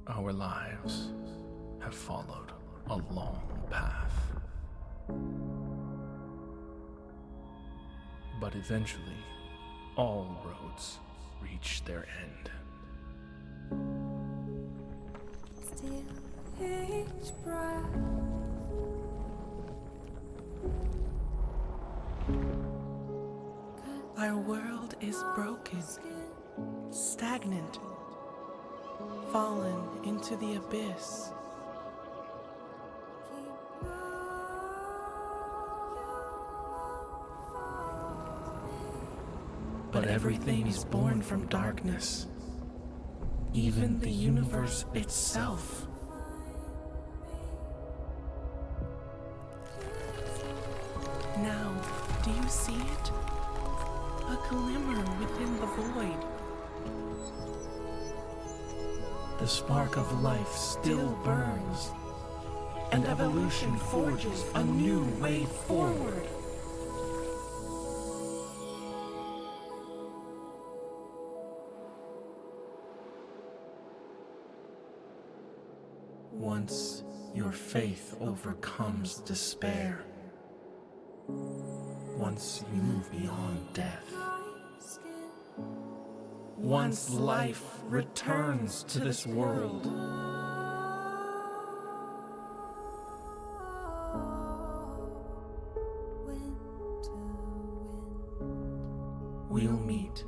Our lives have followed a long path. But eventually, all roads reach their end. Still each breath, Our world is broken, stagnant, fallen into the abyss. But everything is born from darkness, even the universe itself. Now, do you see it? A glimmer within the void. The spark of life still burns, and evolution forges a new way forward. Once your faith overcomes despair, once you move beyond death, once life returns to this world, we'll meet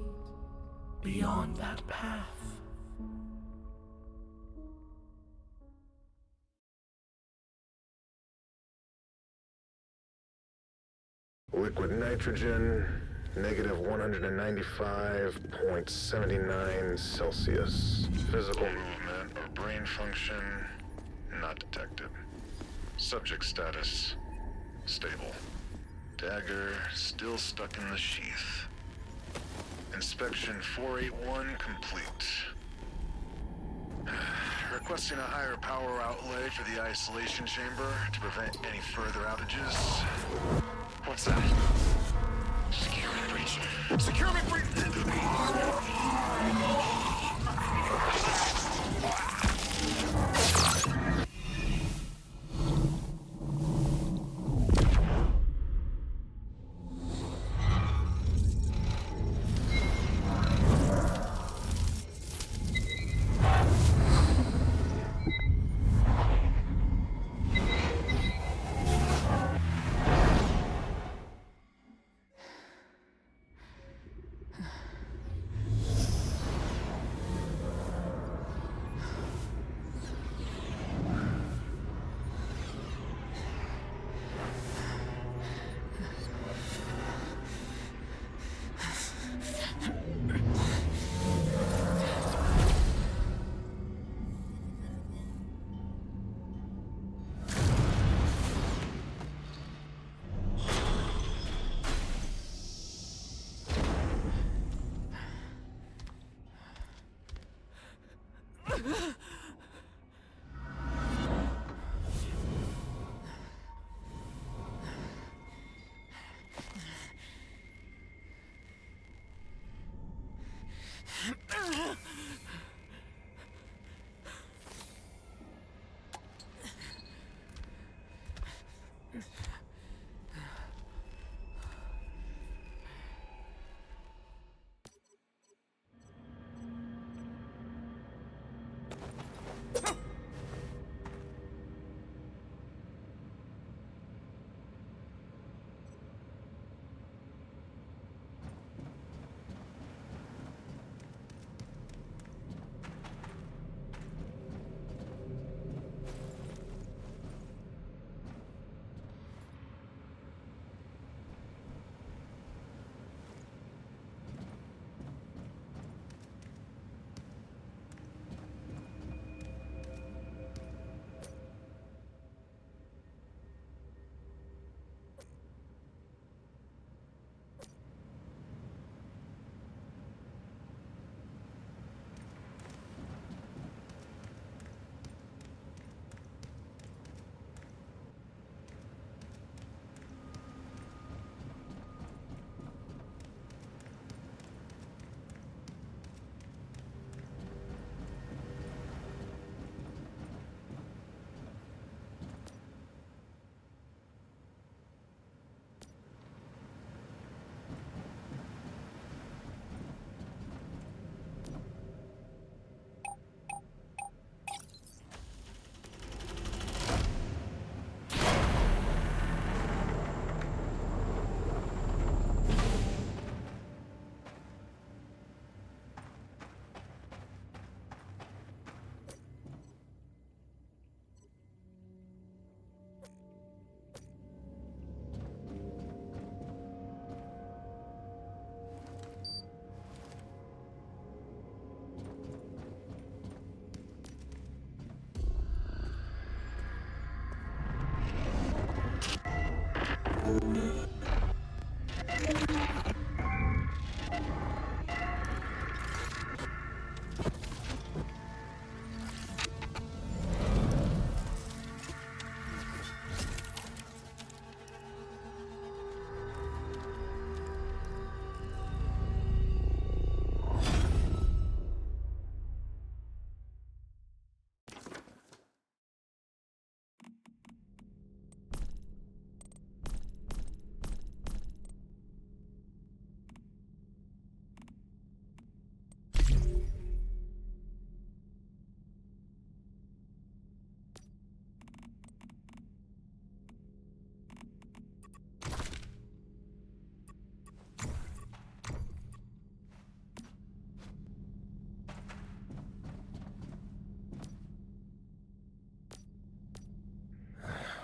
beyond that path. Liquid nitrogen, negative 195.79 Celsius. Physical movement or brain function, not detected. Subject status, stable. Dagger still stuck in the sheath. Inspection 481 complete. Requesting a higher power outlay for the isolation chamber to prevent any further outages. What's that? Security breach. Security breach!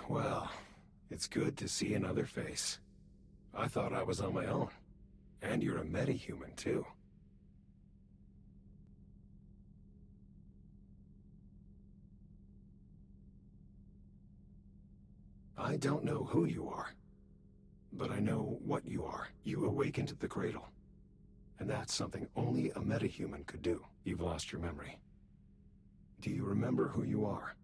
Well, it's good to see another face. I thought I was on my own. And you're a metahuman, too. I don't know who you are, but I know what you are. You awakened the cradle. And that's something only a metahuman could do. You've lost your memory. Do you remember who you are?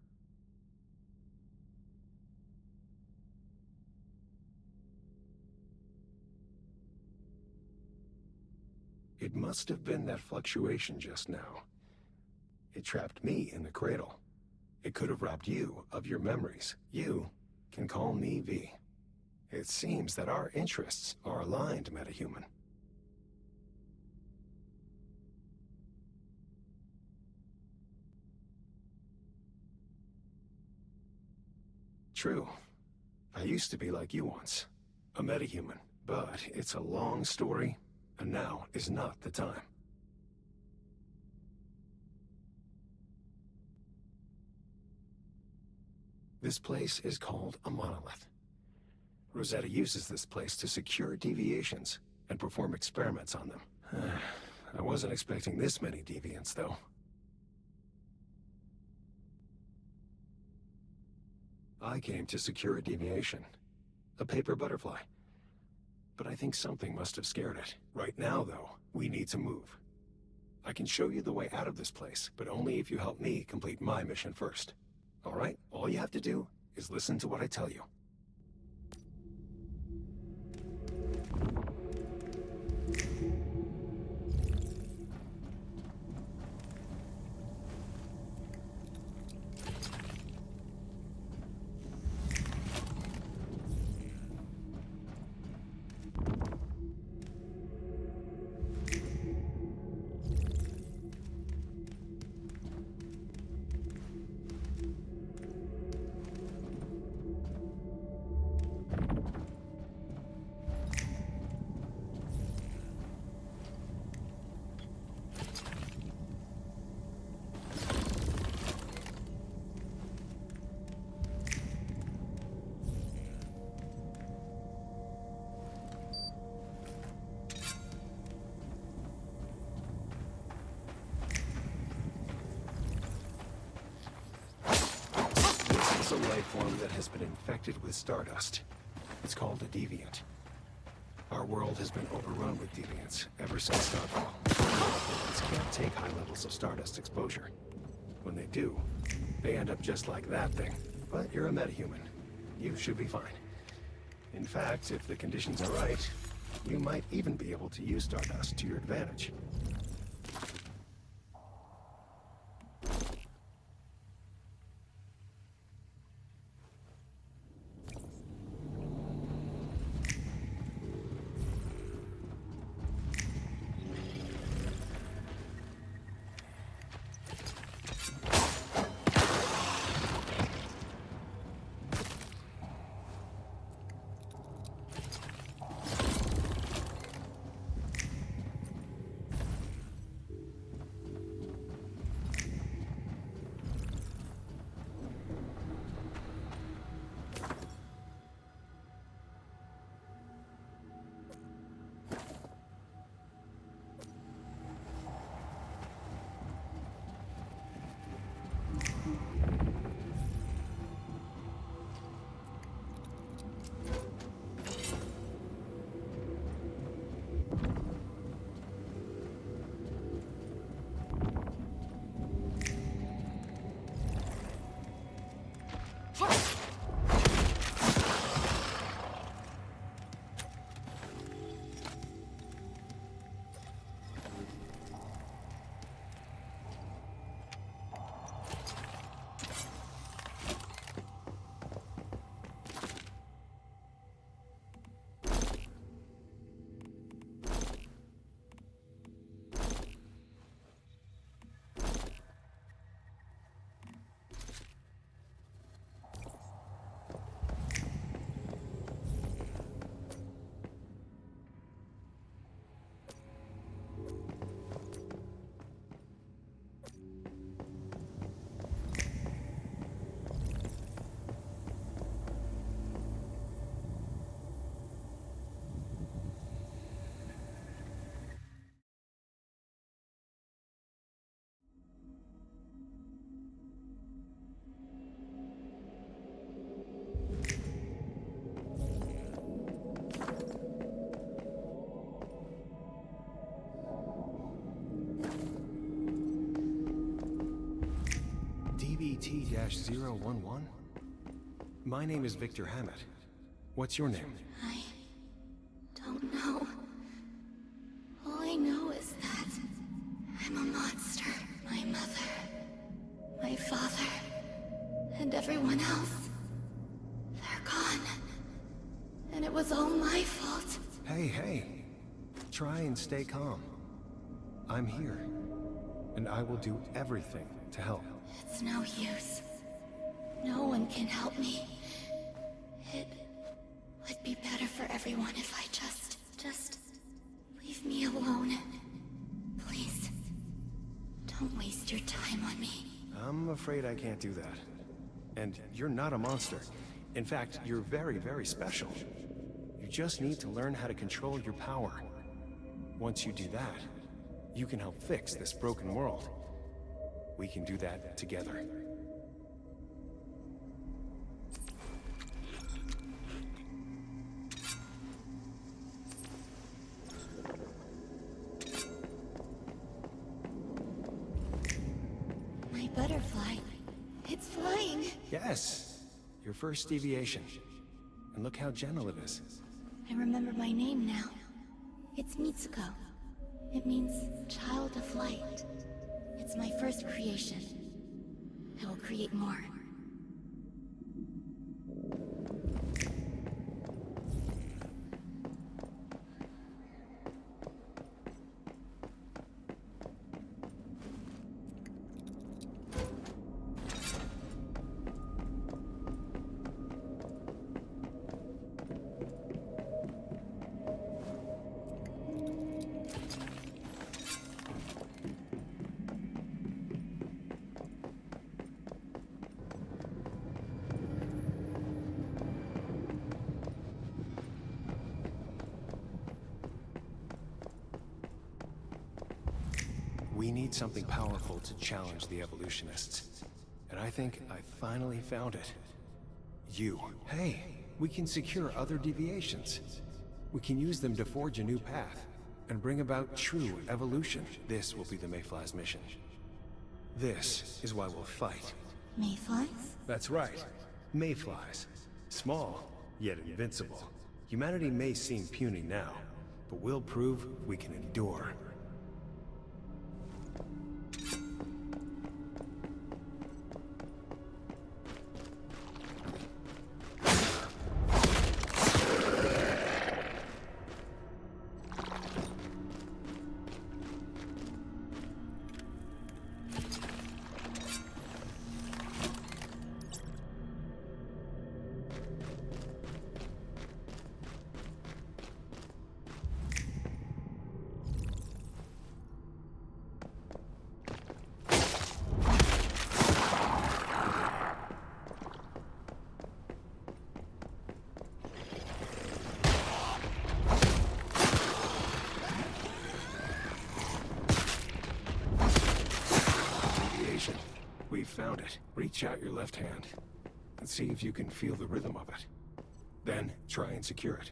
It must have been that fluctuation just now. It trapped me in the cradle. It could have robbed you of your memories. You can call me V. It seems that our interests are aligned, metahuman. True. I used to be like you once, a metahuman, but it's a long story. And now is not the time. This place is called a monolith. Rosetta uses this place to secure deviations and perform experiments on them. I wasn't expecting this many deviants, though. I came to secure a deviation. A paper butterfly. But I think something must have scared it. Right now, though, we need to move. I can show you the way out of this place, but only if you help me complete my mission first. All right? All you have to do is listen to what I tell you. A life form that has been infected with stardust. It's called a deviant. Our world has been overrun with deviants ever since Starfall. Deviants can't take high levels of stardust exposure. When they do, they end up just like that thing. But you're a metahuman. You should be fine. In fact, if the conditions are right, you might even be able to use stardust to your advantage. ET-011? My name is Victor Hammett. What's your name? I don't know. All I know is that I'm a monster. My mother, my father, and everyone else. They're gone. And it was all my fault. Hey. Try and stay calm. I'm here. And I will do everything to help. It's no use. No one can help me. It would be better for everyone if I just leave me alone. Please, don't waste your time on me. I'm afraid I can't do that. And you're not a monster. In fact, you're very, very special. You just need to learn how to control your power. Once you do that, you can help fix this broken world. We can do that together. My butterfly. It's flying. Yes, your first deviation. And look how gentle it is. I remember my name now. It's Mitsuko. It means child of light. It's my first creation. I will create more. We need something powerful to challenge the evolutionists. And I think I finally found it. You. Hey, we can secure other deviations. We can use them to forge a new path and bring about true evolution. This will be the Mayfly's mission. This is why we'll fight. Mayflies? That's right. Mayflies. Small, yet invincible. Humanity may seem puny now, but we'll prove we can endure. We found it. Reach out your left hand and see if you can feel the rhythm of it. Then try and secure it.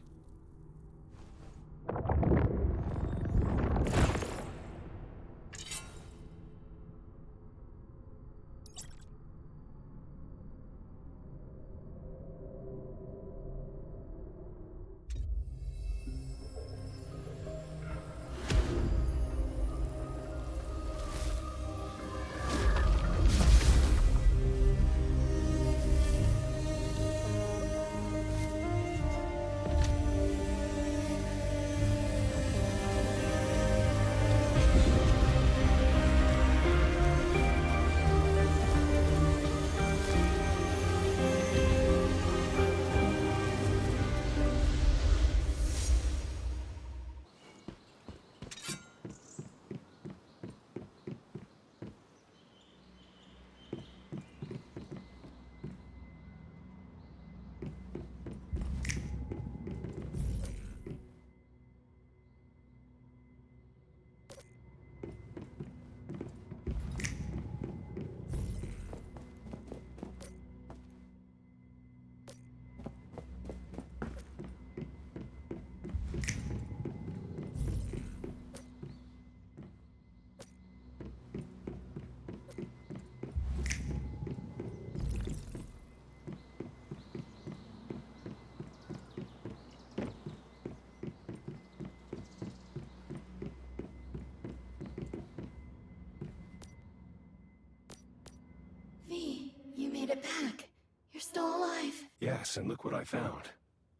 Yes, and look what I found.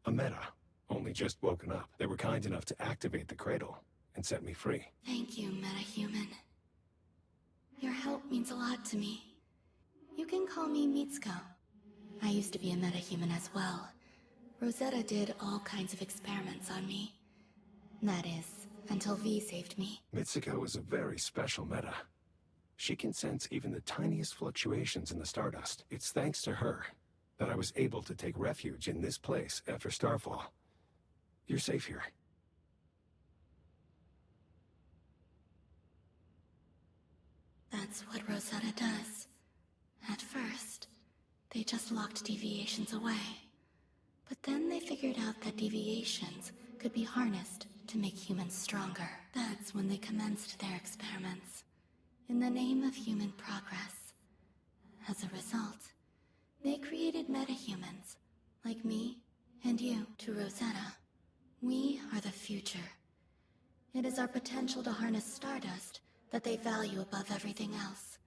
A meta. Only just woken up. They were kind enough to activate the cradle and set me free. Thank you, metahuman. Your help means a lot to me. You can call me Mitsuko. I used to be a metahuman as well. Rosetta did all kinds of experiments on me. That is, until V saved me. Mitsuko is a very special meta. She can sense even the tiniest fluctuations in the stardust. It's thanks to her that I was able to take refuge in this place after Starfall. You're safe here. That's what Rosetta does. At first, they just locked deviations away. But then they figured out that deviations could be harnessed to make humans stronger. That's when they commenced their experiments, in the name of human progress. As a result, they created metahumans, like me and you. To Rosetta, we are the future. It is our potential to harness stardust that they value above everything else.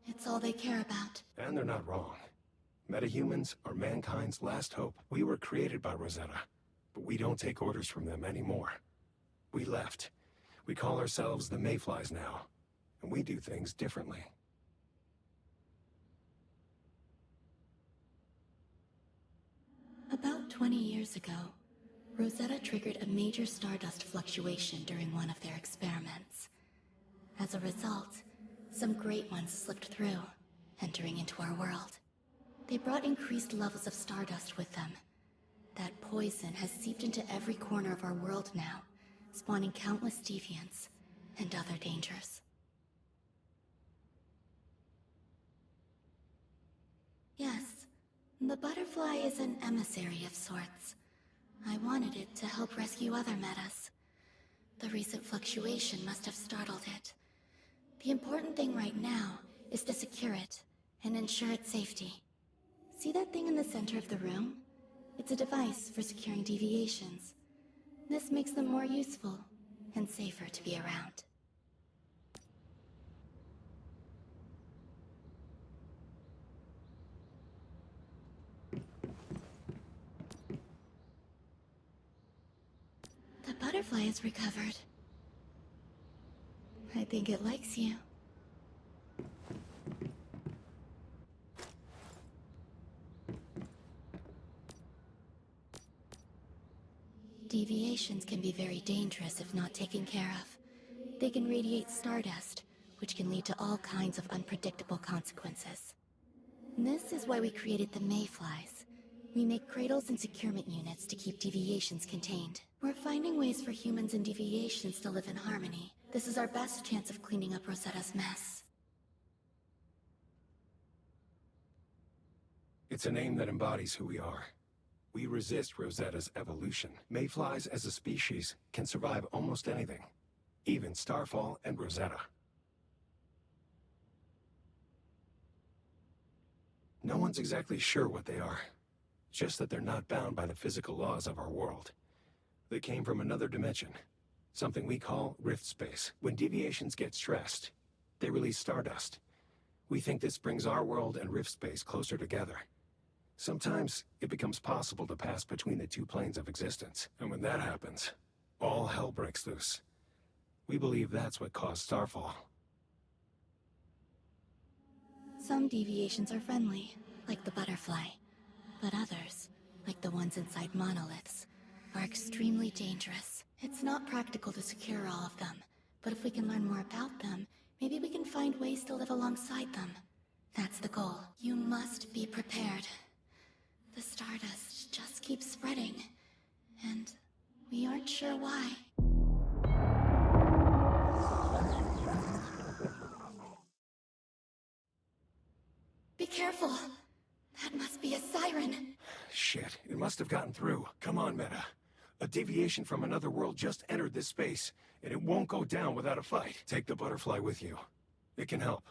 It's all they care about. And they're not wrong. Metahumans are mankind's last hope. We were created by Rosetta, but we don't take orders from them anymore. We left. We call ourselves the Mayflies now, and we do things differently. About 20 years ago, Rosetta triggered a major stardust fluctuation during one of their experiments. As a result, some great ones slipped through, entering into our world. They brought increased levels of stardust with them. That poison has seeped into every corner of our world now, spawning countless deviants and other dangers. Yes, the butterfly is an emissary of sorts. I wanted it to help rescue other metas. The recent fluctuation must have startled it. The important thing right now is to secure it and ensure its safety. See that thing in the center of the room? It's a device for securing deviations. This makes them more useful and safer to be around. The butterfly is recovered. I think it likes you. Deviations can be very dangerous if not taken care of. They can radiate stardust, which can lead to all kinds of unpredictable consequences. This is why we created the Mayflies. We make cradles and securement units to keep deviations contained. We're finding ways for humans and deviations to live in harmony. This is our best chance of cleaning up Rosetta's mess. It's a name that embodies who we are. We resist Rosetta's evolution. Mayflies as a species can survive almost anything, even Starfall and Rosetta. No one's exactly sure what they are, just that they're not bound by the physical laws of our world. They came from another dimension, something we call rift space. When deviations get stressed, they release stardust. We think this brings our world and rift space closer together. Sometimes it becomes possible to pass between the two planes of existence, and when that happens, all hell breaks loose. We believe that's what caused Starfall. Some deviations are friendly, like the butterfly. But others, like the ones inside monoliths, are extremely dangerous. It's not practical to secure all of them, but if we can learn more about them, maybe we can find ways to live alongside them. That's the goal. You must be prepared. The stardust just keeps spreading, and we aren't sure why. Be careful! That must be a siren! Shit, it must have gotten through. Come on, Meta. A deviation from another world just entered this space, and it won't go down without a fight. Take the butterfly with you. It can help.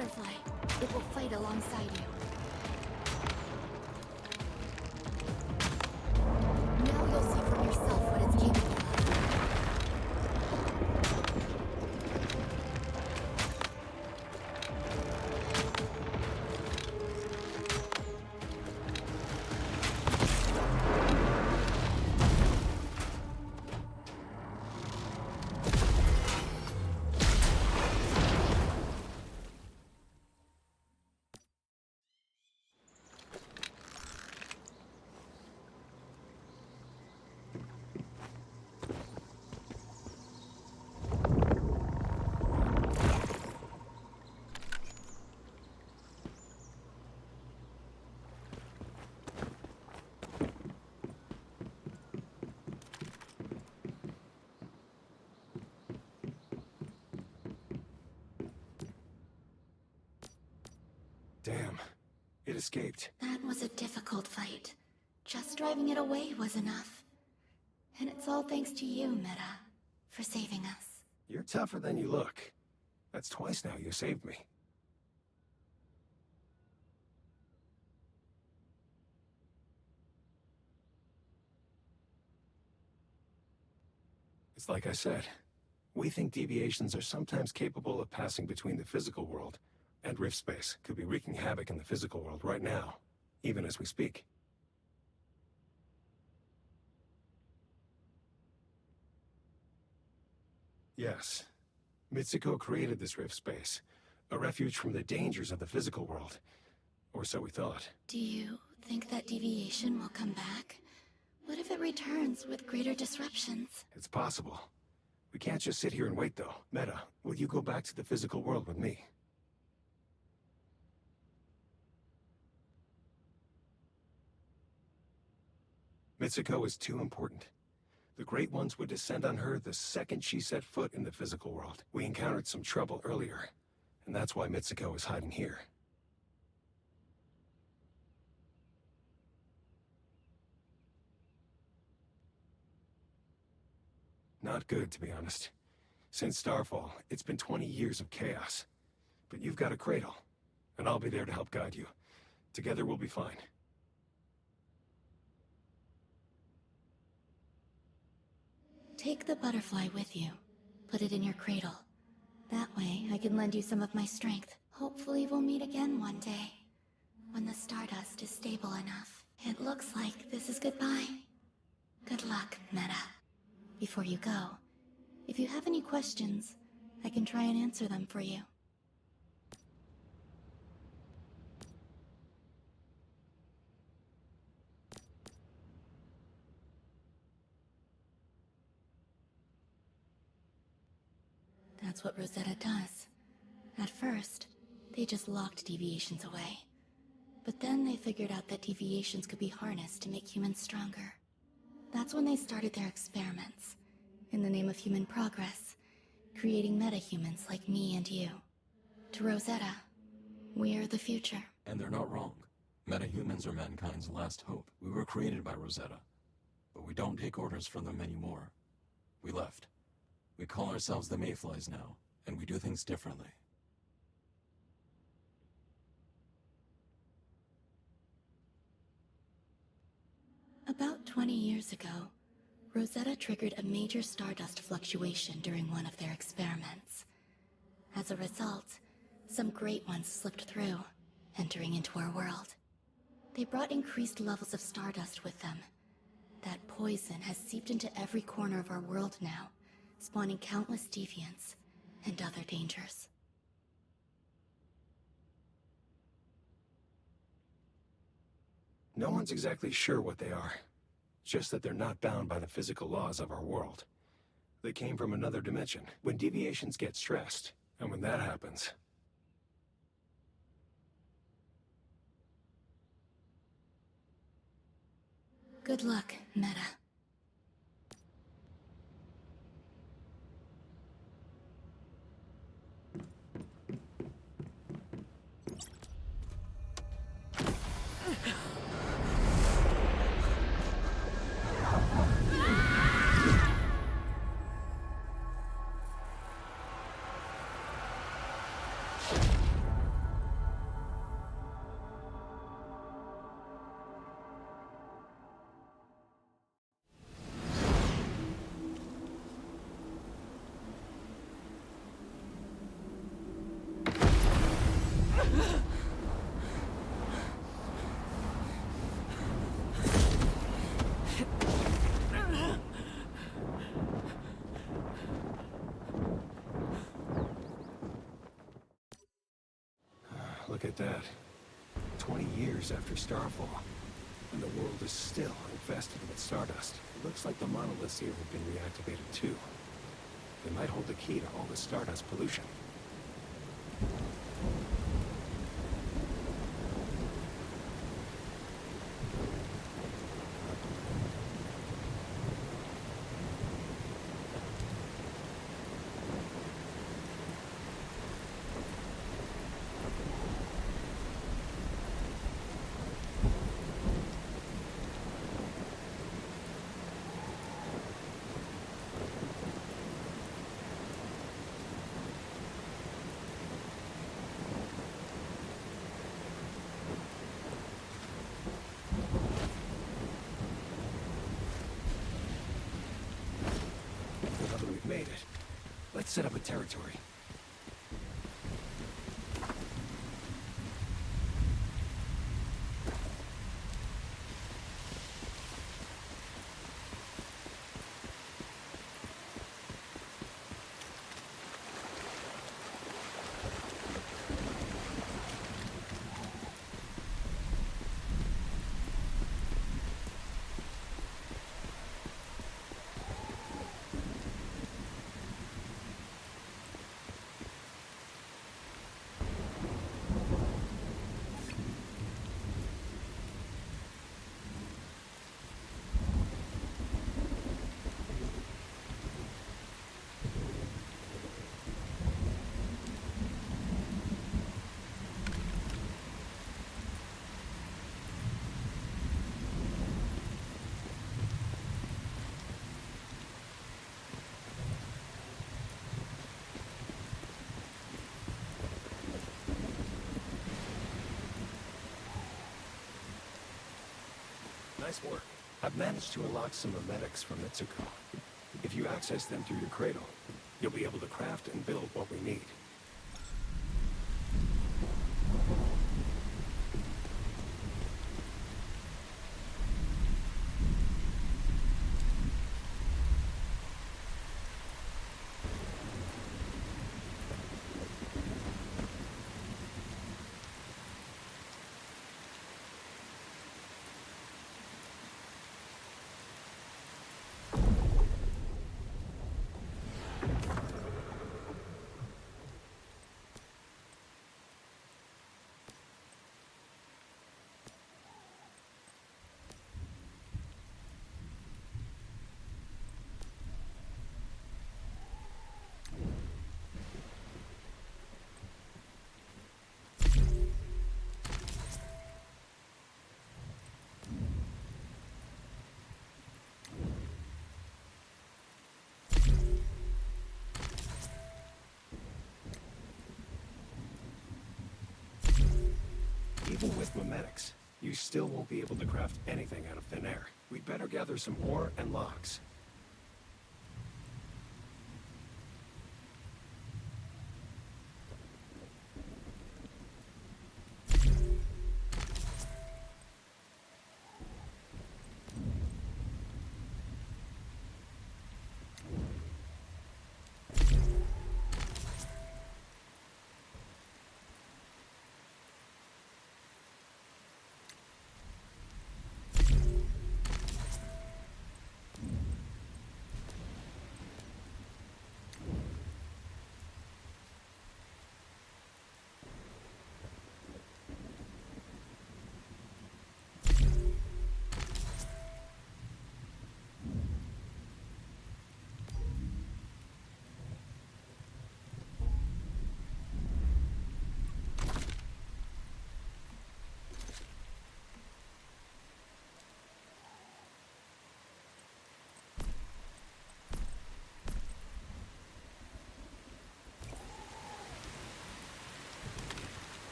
butterfly. It will fight alongside you. Now you'll see for yourself what it's capable of. Damn. It escaped. That was a difficult fight. Just driving it away was enough. And it's all thanks to you, Meta, for saving us. You're tougher than you look. That's twice now you saved me. It's like I said. We think deviations are sometimes capable of passing between the physical world and rift space. Could be wreaking havoc in the physical world right now, even as we speak. Yes. Mitsuko created this rift space, a refuge from the dangers of the physical world. Or so we thought. Do you think that deviation will come back? What if it returns with greater disruptions? It's possible. We can't just sit here and wait, though. Meta, will you go back to the physical world with me? Mitsuko is too important. The Great Ones would descend on her the second she set foot in the physical world. We encountered some trouble earlier, and that's why Mitsuko is hiding here. Not good, to be honest. Since Starfall, it's been 20 years of chaos. But you've got a cradle, and I'll be there to help guide you. Together we'll be fine. Take the butterfly with you. Put it in your cradle. That way, I can lend you some of my strength. Hopefully we'll meet again one day. When the stardust is stable enough. It looks like this is goodbye. Good luck, Meta. Before you go, if you have any questions, I can try and answer them for you. That's what Rosetta does. At first, they just locked deviations away. But then they figured out that deviations could be harnessed to make humans stronger. That's when they started their experiments, in the name of human progress, creating meta-humans like me and you. To Rosetta, we're the future. And they're not wrong. Meta-humans are mankind's last hope. We were created by Rosetta, but we don't take orders from them anymore. We left. We call ourselves the Mayflies now, and we do things differently. About 20 years ago, Rosetta triggered a major stardust fluctuation during one of their experiments. As a result, some Great Ones slipped through, entering into our world. They brought increased levels of stardust with them. That poison has seeped into every corner of our world now, spawning countless deviants and other dangers. No one's exactly sure what they are. Just that they're not bound by the physical laws of our world. They came from another dimension. When deviations get stressed, and when that happens... Good luck, Meta. Look at that. 20 years after Starfall, and the world is still infested with stardust. It looks like the monoliths here have been reactivated too. They might hold the key to all the stardust pollution. Made it. Let's set up a territory. Nice work. I've managed to unlock some memetics from Mitsuko. If you access them through your cradle, you'll be able to craft and build what we need. Even with memetics, you still won't be able to craft anything out of thin air. We'd better gather some ore and logs.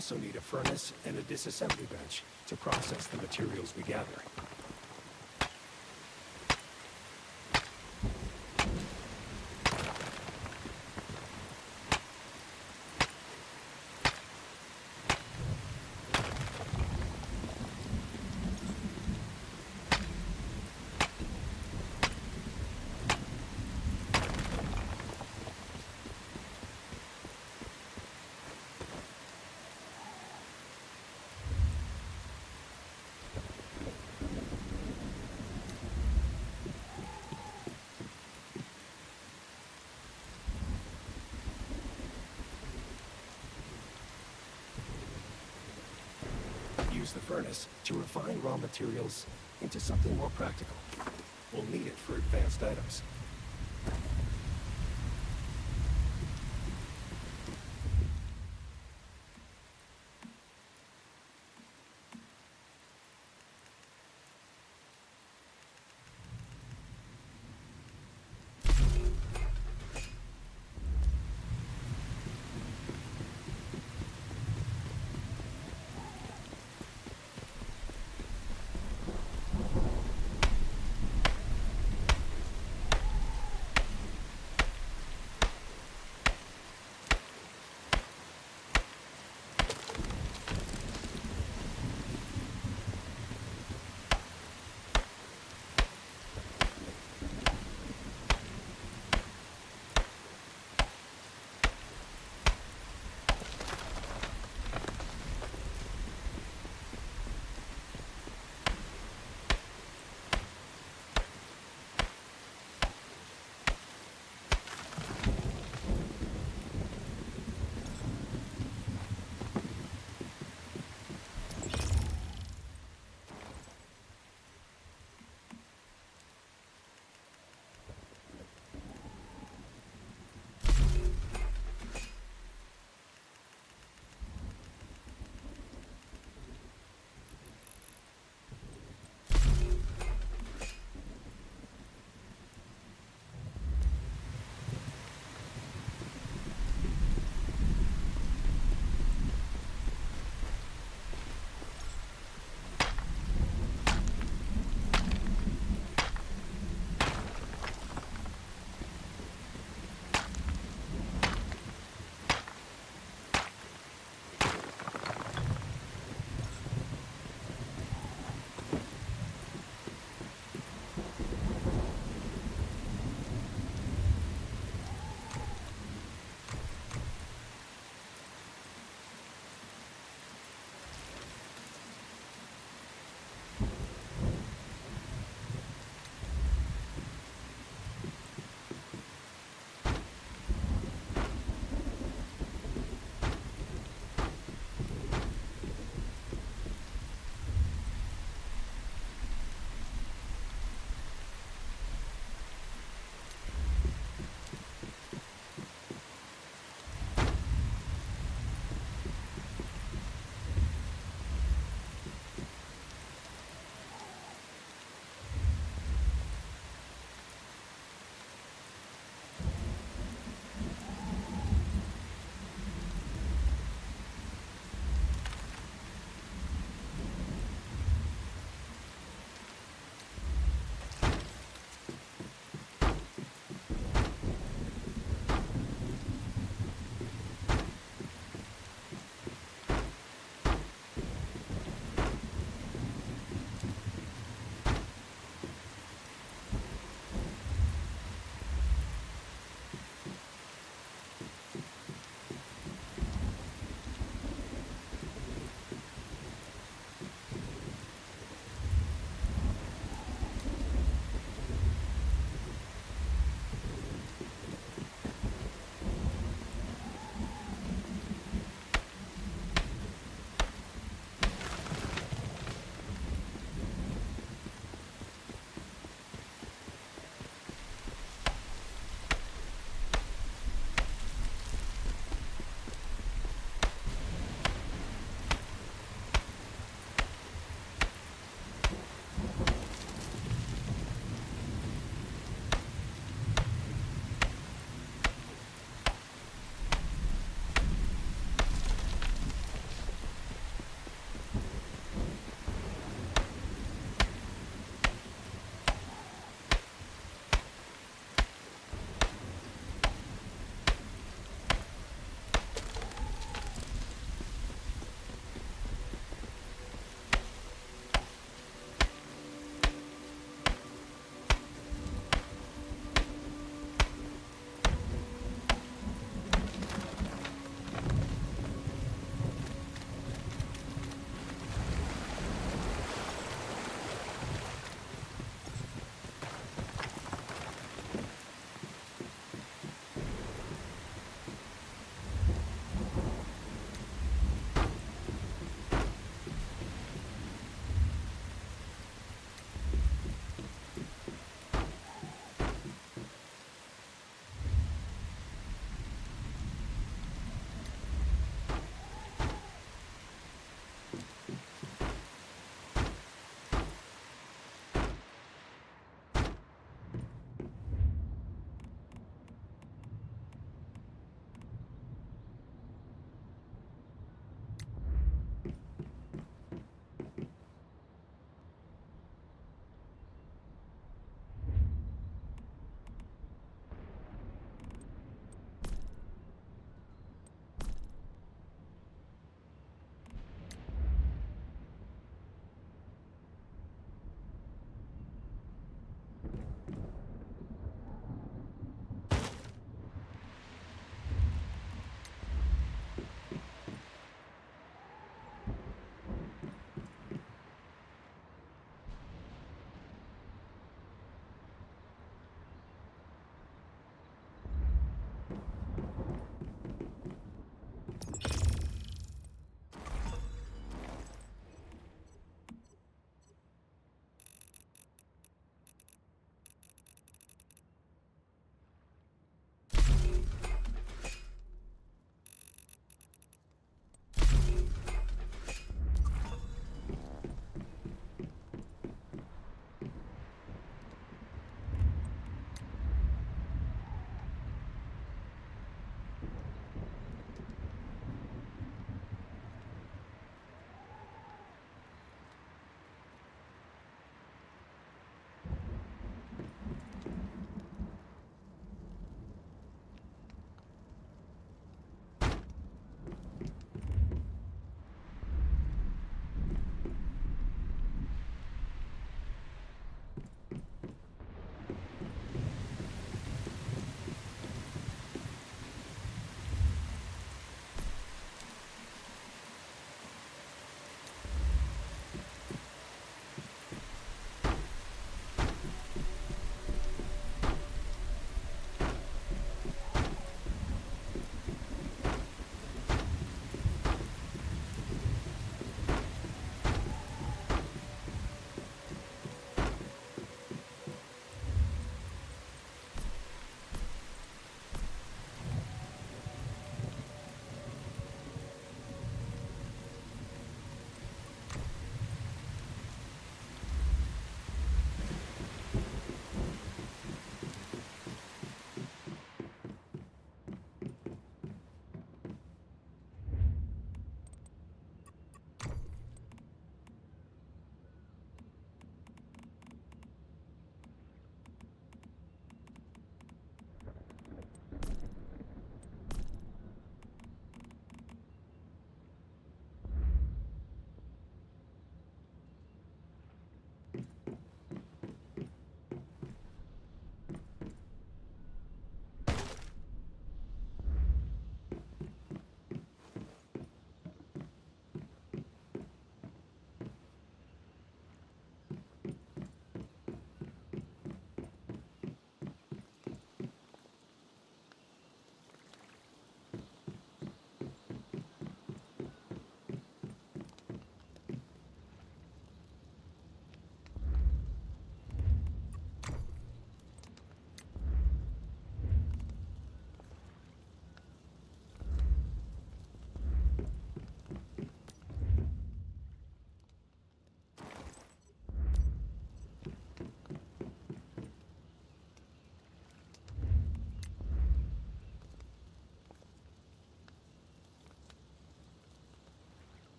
also need a furnace and a disassembly bench to process the materials we gather. Use the furnace to refine raw materials into something more practical. We'll need it for advanced items.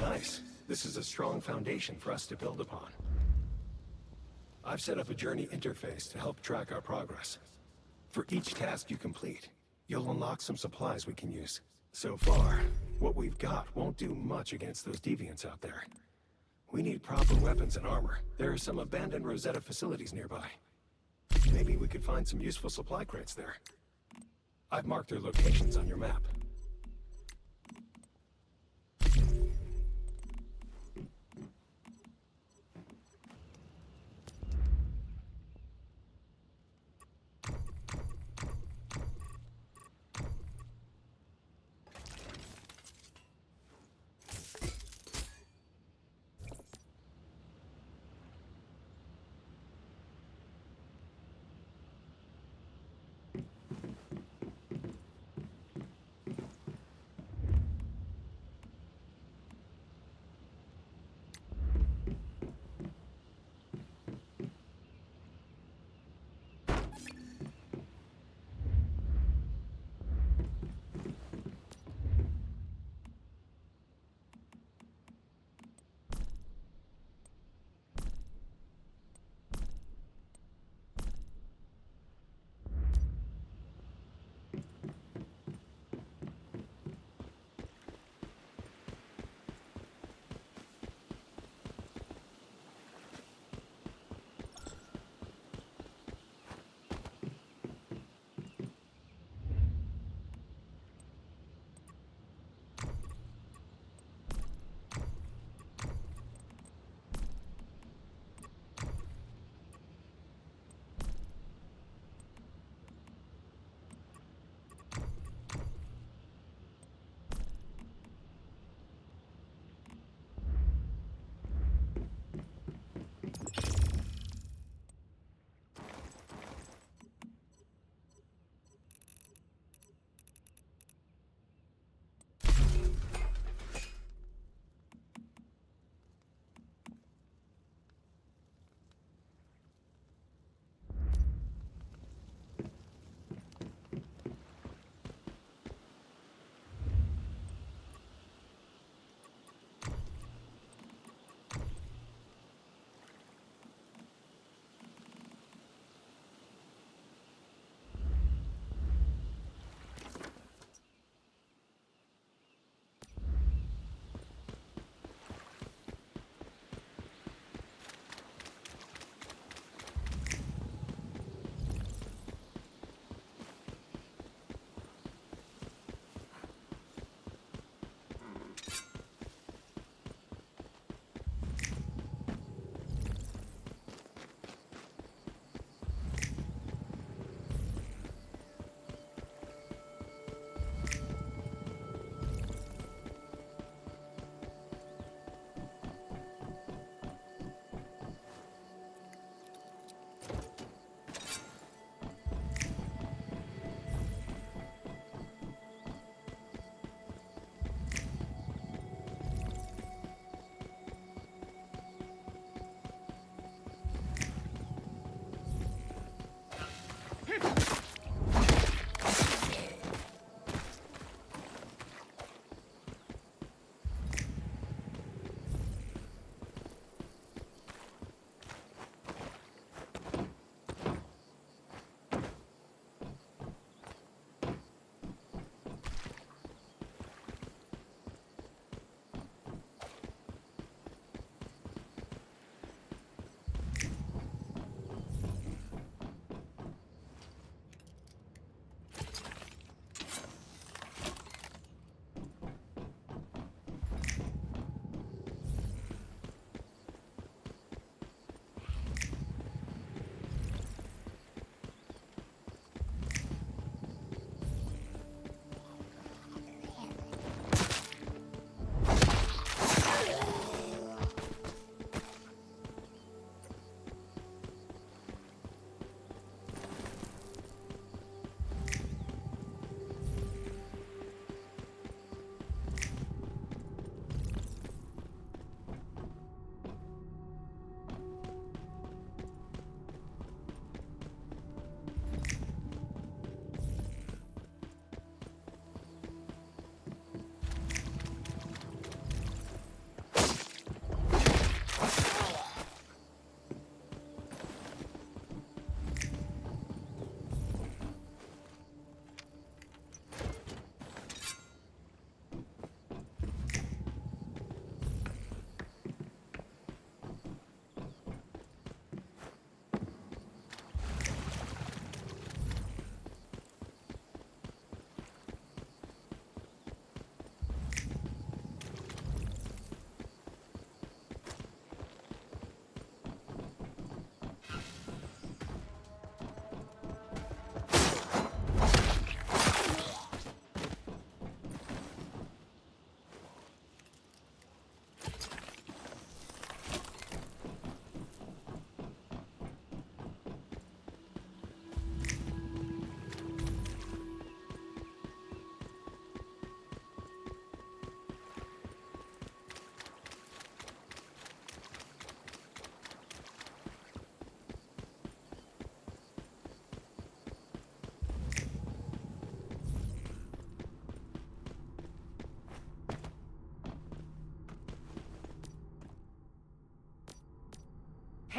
Nice. This is a strong foundation for us to build upon. I've set up a journey interface to help track our progress. For each task you complete, you'll unlock some supplies we can use. So far, what we've got won't do much against those deviants out there. We need proper weapons and armor. There are some abandoned Rosetta facilities nearby. Maybe we could find some useful supply crates there. I've marked their locations on your map.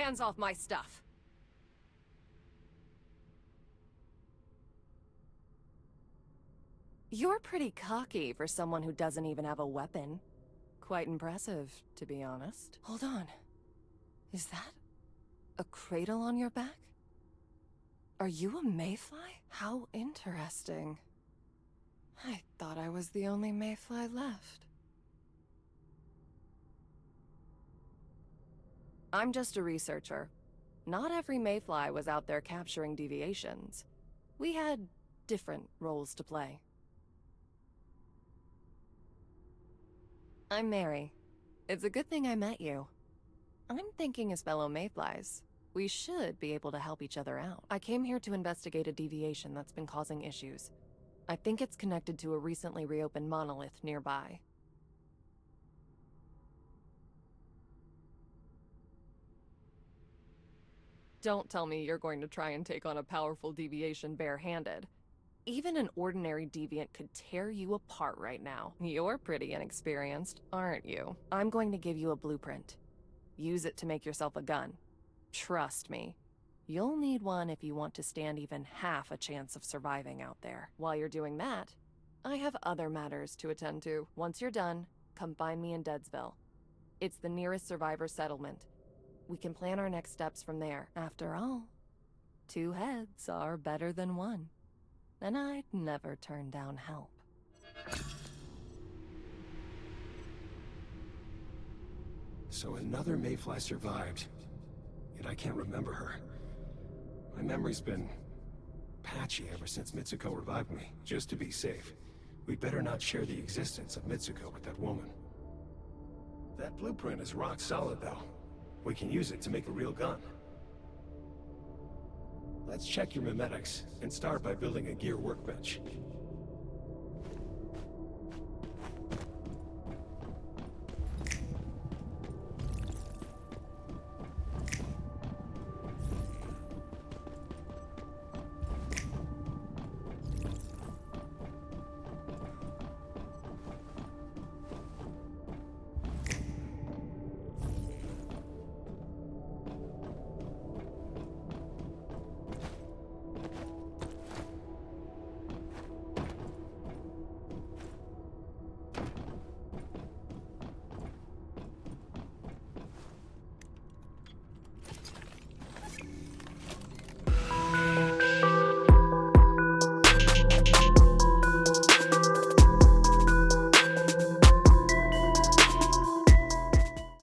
Hands off my stuff! You're pretty cocky for someone who doesn't even have a weapon. Quite impressive, to be honest. Hold on. Is that a cradle on your back? Are you a mayfly? How interesting. I thought I was the only mayfly left. I'm just a researcher. Not every mayfly was out there capturing deviations. We had different roles to play. I'm Mary. It's a good thing I met you. I'm thinking as fellow mayflies, we should be able to help each other out. I came here to investigate a deviation that's been causing issues. I think it's connected to a recently reopened monolith nearby. Don't tell me you're going to try and take on a powerful deviation barehanded. Even an ordinary deviant could tear you apart right now. You're pretty inexperienced, aren't you? I'm going to give you a blueprint. Use it to make yourself a gun. Trust me. You'll need one if you want to stand even half a chance of surviving out there. While you're doing that, I have other matters to attend to. Once you're done, come find me in Deadsville. It's the nearest survivor settlement. We can plan our next steps from there. After all, 2 heads are better than 1. And I'd never turn down help. So another mayfly survived, yet I can't remember her. My memory's been patchy ever since Mitsuko revived me. Just to be safe, we'd better not share the existence of Mitsuko with that woman. That blueprint is rock solid, though. We can use it to make a real gun. Let's check your mimetics, and start by building a gear workbench.